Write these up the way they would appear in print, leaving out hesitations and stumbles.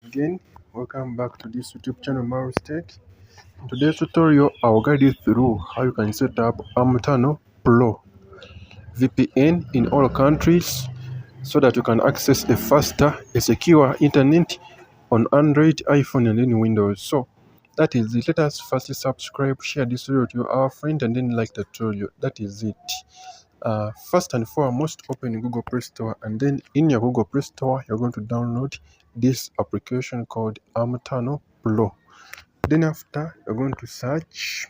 again, welcome back to this YouTube channel Tech. In today's tutorial, I'll guide you through how you can set up Am Tunnel Pro VPN in all countries so that you can access a faster, secure internet on Android, iPhone, and then Windows. So that is it. Let us first subscribe, share this video to our friend, and then like the tutorial. That is it. First and foremost, open Google Play Store, and then in your Google Play Store, you're going to download this application called Am Tunnel Pro. Then after, you're going to search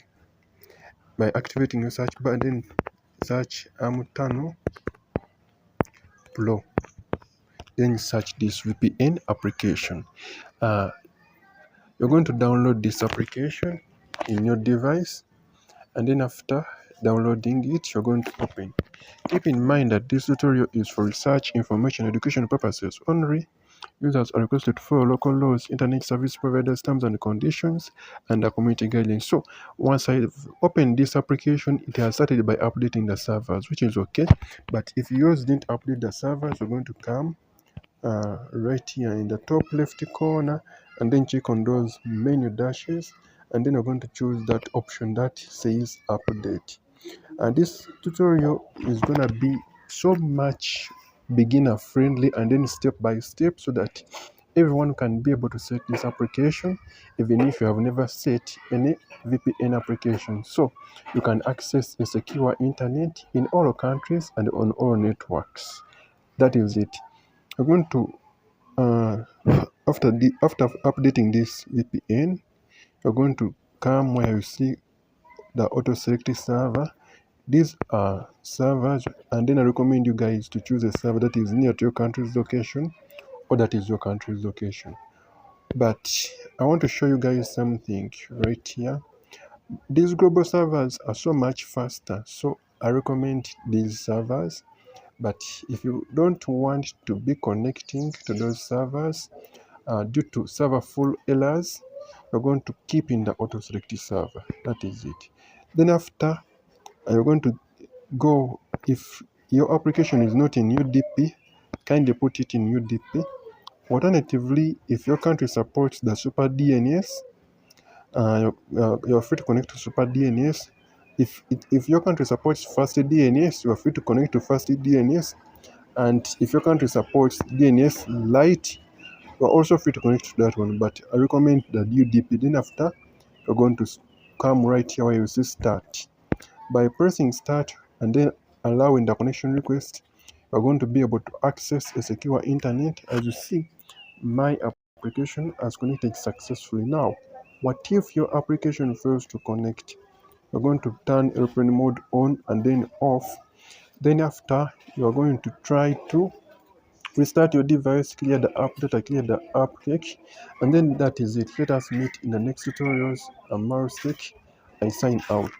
by activating your search bar, then search Am Tunnel Pro. Then search this VPN application. You're going to download this application in your device, and then after downloading it, you're going to open. Keep in mind that this tutorial is for research, information, education purposes only. Users are requested to follow local laws, internet service providers, terms and conditions, and the community guidelines. So once I've opened this application, it has started by updating the servers, which is okay. But if yours didn't update the servers, you're going to come right here in the top left corner, and then check on those menu dashes, and then you're going to choose that option that says update. This tutorial is gonna be so much beginner friendly and then step by step, so that everyone can be able to set this application even if you have never set any VPN application, so you can access a secure internet in all countries and on all networks. That is it. I'm going to after updating this VPN, you're going to come where you see the auto select server. These are servers, and then I recommend you guys to choose a server that is near to your country's location, or that is your country's location. But I want to show you guys something right here. These global servers are so much faster, so I recommend these servers. But if you don't want to be connecting to those servers due to server full errors, you're going to keep in the auto select server. That is it. Then after, you're going to go, if your application is not in UDP, kindly put it in UDP. Alternatively, if your country supports the super DNS, you're free to connect to super DNS. If your country supports fast DNS, you are free to connect to fast DNS. And if your country supports DNS Lite, you're also free to connect to that one. But I recommend the UDP. Then after, you're going to come right here where you see start. By pressing start and then allowing the connection request, you're going to be able to access a secure internet. As you see, my application has connected successfully. Now, what if your application fails to connect? You're going to turn airplane mode on and then off. Then after, you're going to try to restart your device, clear the app data, clear the app cache, and then that is it. Let us meet in the next tutorials. I'm Tech. I sign out.